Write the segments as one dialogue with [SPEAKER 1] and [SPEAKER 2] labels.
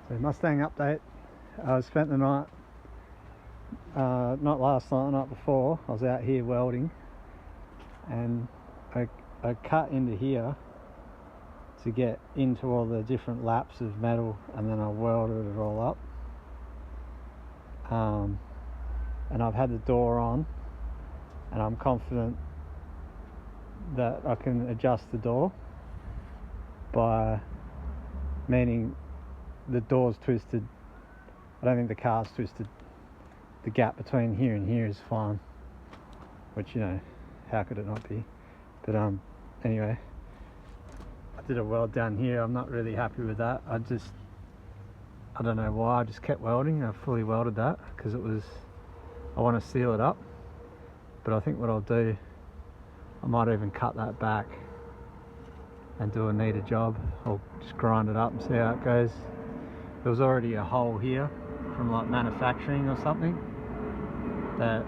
[SPEAKER 1] So Mustang update. I spent the night, not last night, the night before, I was out here welding, and I cut into here to get into all the different laps of metal, and then I welded it all up. And I've had the door on, and I'm confident that I can adjust the door by meaning the door's twisted. I don't think the car's twisted. The gap between here and here is fine, which, you know, how could it not be? But anyway, I did a weld down here. I'm not really happy with that. I don't know why, I just kept welding. I fully welded that because I want to seal it up. But I think what I'll do, I might even cut that back and do a neater job. I'll just grind it up and see how it goes. There was already a hole here from like manufacturing or something that,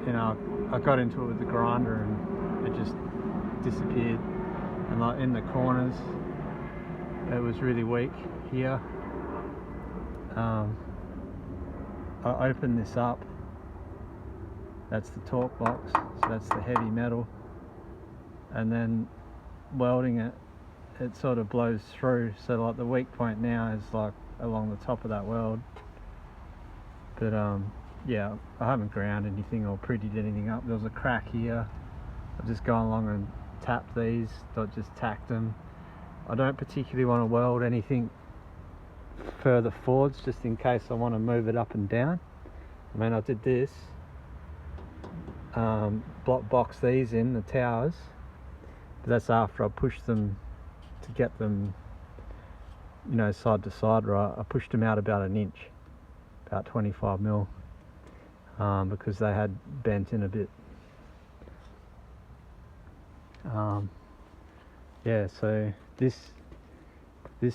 [SPEAKER 1] you know, I got into it with the grinder and it just disappeared. And like in the corners, it was really weak here. I opened this up. That's the torque box, so that's the heavy metal. And then welding it, it sort of blows through. So like the weak point now is like along the top of that weld. But yeah, I haven't ground anything or prettied anything up. There was a crack here. I've just gone along and tapped these, not just tacked them. I don't particularly want to weld anything further forwards, just in case I want to move it up and down. I mean, I did this, box these in, the towers, but that's after I pushed them to get them, you know, side to side right. I pushed them out about an inch, about 25 mil, because they had bent in a bit. Yeah, so this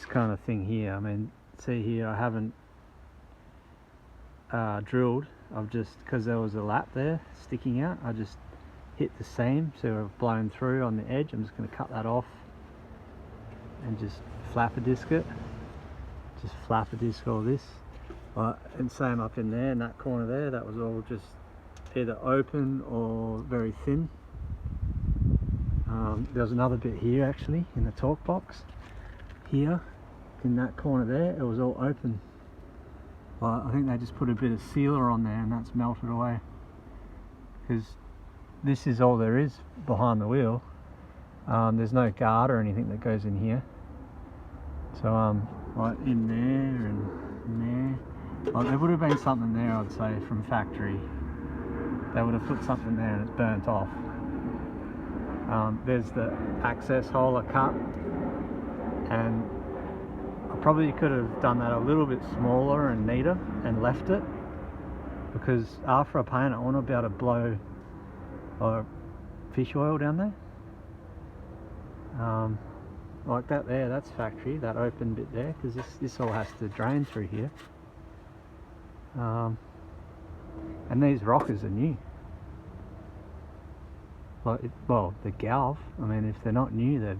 [SPEAKER 1] kind of thing here, I mean, see here, I haven't drilled. I've just, because there was a lap there sticking out, I just hit the seam, so I've blown through on the edge. I'm just going to cut that off and just flapper disc it. Just flapper disc all this. And same up in there, in that corner there, that was all just either open or very thin. There was another bit here actually in the torque box. Here, in that corner there, it was all open. I think they just put a bit of sealer on there and that's melted away. Because this is all there is behind the wheel. There's no guard or anything that goes in here. So right in there and in there. There would have been something there, I'd say, from factory. They would have put something there and it's burnt off. There's the access hole I cut, and I probably could have done that a little bit smaller and neater and left it, because after I paint it, I want to be able to blow fish oil down there. Like that there, that's factory, that open bit there, because this all has to drain through here. And these rockers are new. Well, the galv, I mean, if they're not new, they're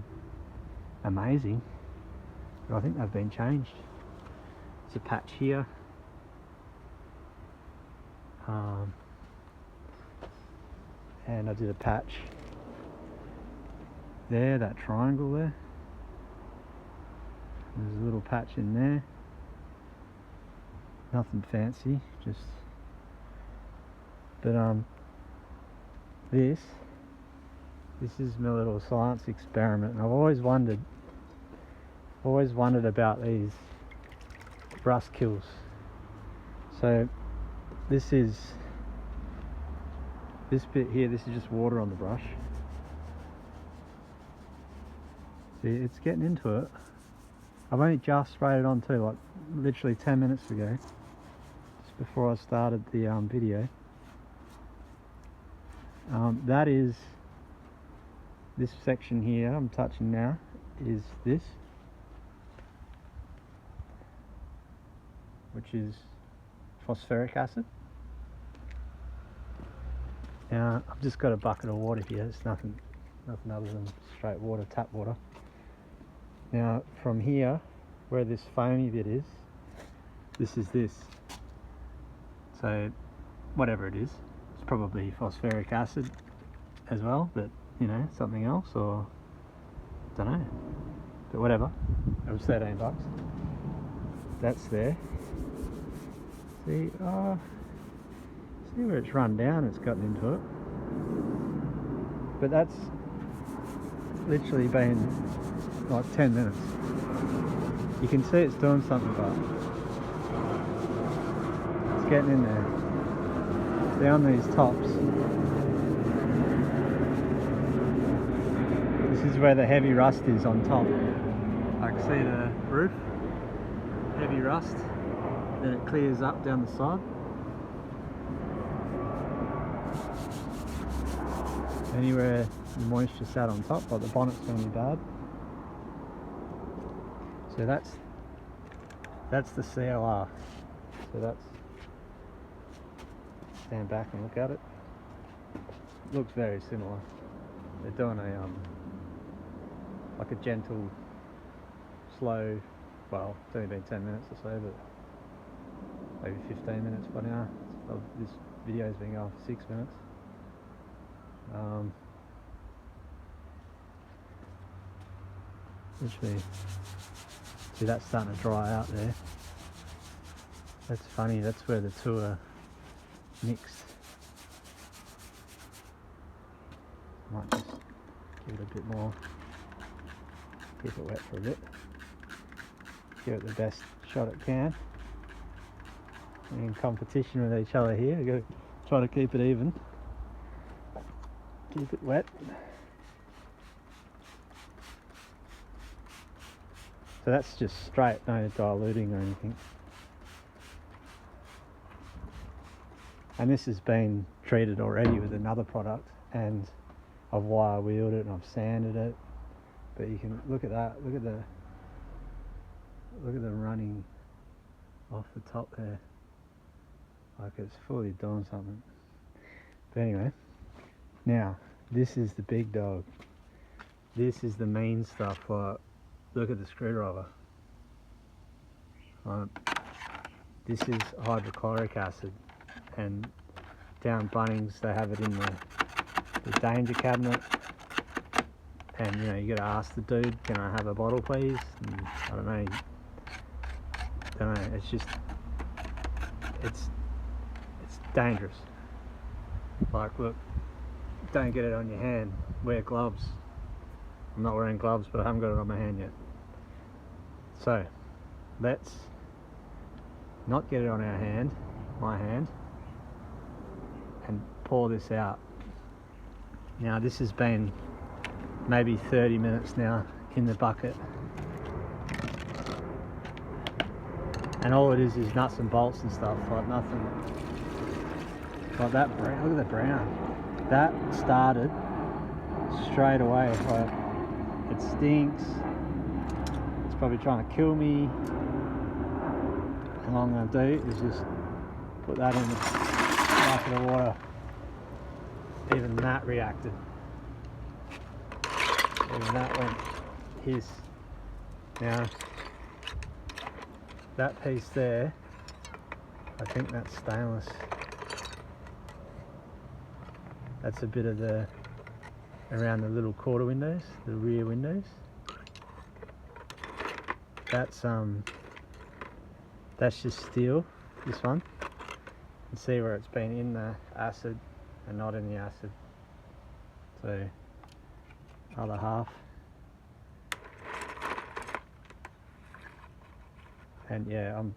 [SPEAKER 1] amazing. But I think they've been changed. There's a patch here. And I did a patch there, that triangle there. There's a little patch in there. Nothing fancy, just. But this is my little science experiment, and I've always wondered about these rust kills. So this bit here, this is just water on the brush. See, it's getting into it. I've only just sprayed it on too, like literally 10 minutes ago, just before I started the video. That is, this section here I'm touching now is this, which is phosphoric acid. Now I've just got a bucket of water here. It's nothing other than straight water, tap water. Now from here, where this foamy bit is, this is this. So whatever it is, it's probably phosphoric acid as well, but you know, something else, or don't know, but whatever. It was $13. That's there. See, see where it's run down, it's gotten into it. But that's literally been like 10 minutes. You can see it's doing something, but it's getting in there. See, on these tops, this is where the heavy rust is on top. I can see the roof, heavy rust, then it clears up down the side. Anywhere the moisture sat on top, like the bonnet's going to be bad. So that's the COR. So that's, stand back and look at it. Looks very similar. They're doing a like a gentle, slow. Well, it's only been 10 minutes or so, but maybe 15 minutes by now. This video's been going for 6 minutes. Literally, see, that's starting to dry out there. That's funny, that's where the two are mixed. Might just give it a bit more, keep it wet for a bit, give it the best shot it can. We're in competition with each other here, we've got to try to keep it even. Keep it wet. So that's just straight, no diluting or anything. And this has been treated already with another product, and I've wire wheeled it and I've sanded it. But you can look at that, look at the running off the top there. Like it's fully doing something. But anyway, now this is the big dog. This is the main stuff. Like, look at the screwdriver. This is hydrochloric acid, and down Bunnings they have it in the danger cabinet. And you know, you got to ask the dude, "Can I have a bottle, please?" And I don't know. It's just, it's dangerous. Like, look, don't get it on your hand. Wear gloves. I'm not wearing gloves, but I haven't got it on my hand yet. So let's not get it on our hand, my hand, and pour this out. Now this has been maybe 30 minutes now in the bucket, and all it is nuts and bolts and stuff, like nothing. Like that brown, look at the brown. That started straight away. Like, it stinks. It's probably trying to kill me. And all I'm going to do is just put that in the bucket of water. Even that reacted. Even that went hiss. Now, that piece there, I think that's stainless. That's a bit of the, around the little quarter windows, the rear windows. That's just steel, this one. You can see where it's been in the acid and not in the acid. So, other half. And yeah, I'm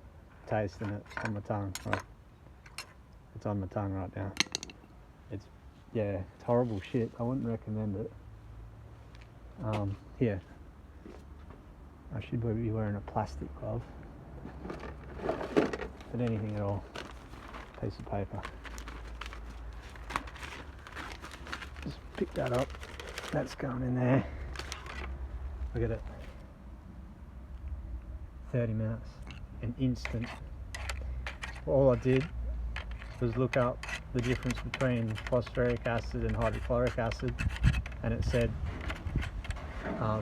[SPEAKER 1] tasting it on my tongue. Right. It's on my tongue right now. Yeah, it's horrible shit. I wouldn't recommend it. Here. I should be wearing a plastic glove. But anything at all. Piece of paper. Just pick that up. That's going in there. Look at it. 30 minutes. An instant. All I did was look up the difference between phosphoric acid and hydrochloric acid, and it said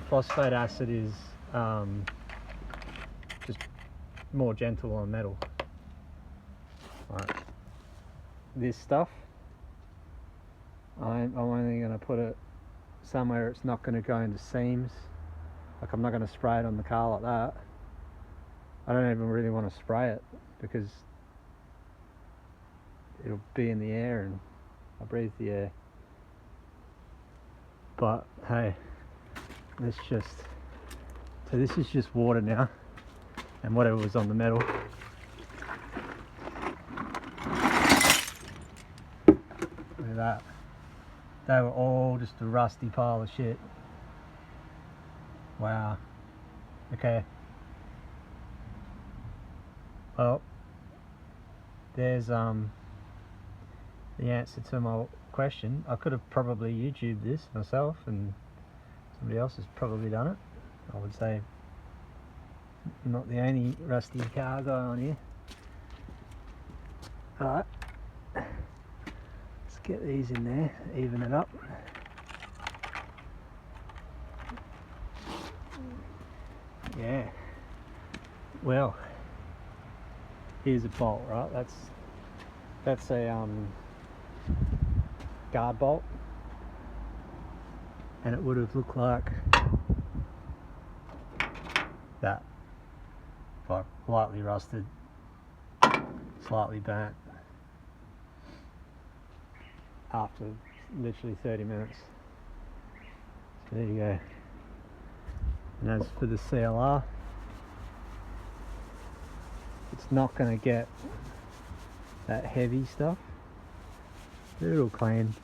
[SPEAKER 1] phosphate acid is just more gentle on metal, Right. This stuff, I'm only going to put it somewhere it's not going to go into seams. Like, I'm not going to spray it on the car like that. I don't even really want to spray it because it'll be in the air and I breathe the air. But hey, let's just, so this is just water now and whatever was on the metal. Look at that. They were all just a rusty pile of shit. Wow. Okay. Well, there's the answer to my question. I could have probably YouTubed this myself, and somebody else has probably done it. I would say I'm not the only rusty car guy on here. Alright, let's get these in there, even it up. Yeah, well, here's a bolt, right? That's a guard bolt, and it would have looked like that, like lightly rusted, slightly burnt after literally 30 minutes. So there you go. And as for the CLR, it's not going to get that heavy stuff. It'll clean.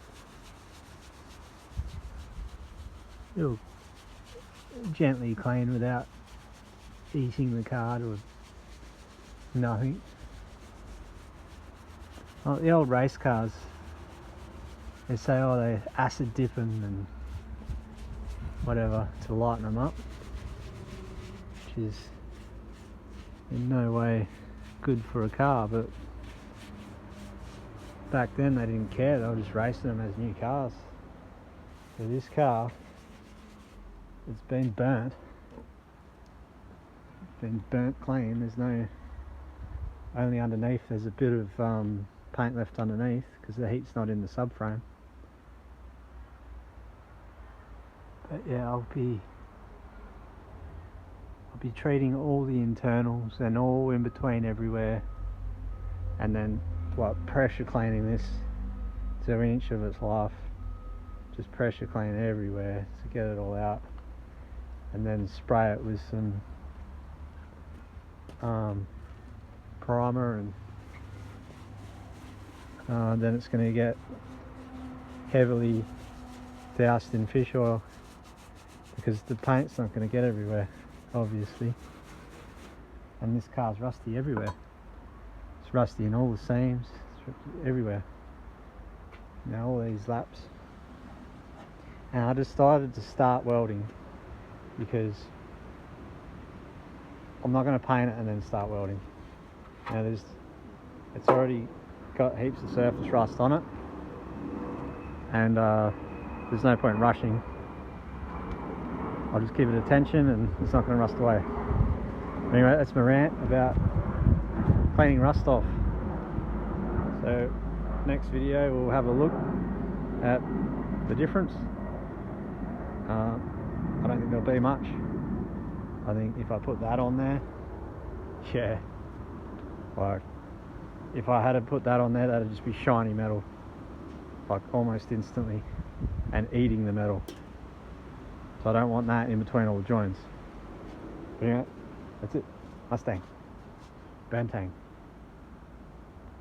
[SPEAKER 1] It'll gently clean without eating the car to nothing. Like the old race cars, they say, oh, they acid dip them and whatever to lighten them up, which is in no way good for a car, but back then they didn't care, they were just racing them as new cars. So this car, it's been burnt clean. There's no, only underneath there's a bit of paint left underneath because the heat's not in the subframe. But yeah, I'll be treating all the internals and all in between everywhere, and then pressure cleaning this to every inch of its life. Just pressure clean everywhere to get it all out, and then spray it with some primer, and then it's going to get heavily doused in fish oil because the paint's not going to get everywhere, obviously. And this car's rusty everywhere. It's rusty in all the seams, it's everywhere. Now all these laps. And I decided to start welding because I'm not going to paint it and then start welding. Now it's already got heaps of surface rust on it, and there's no point in rushing. I'll just give it attention and it's not going to rust away. Anyway, that's my rant about cleaning rust off. So next video we'll have a look at the difference. I don't think there'll be much. I think if I put that on there, yeah, like if I had to put that on there, that'd just be shiny metal, like almost instantly, and eating the metal. So I don't want that in between all the joints. But anyway, that's it. Mustang. Bantang.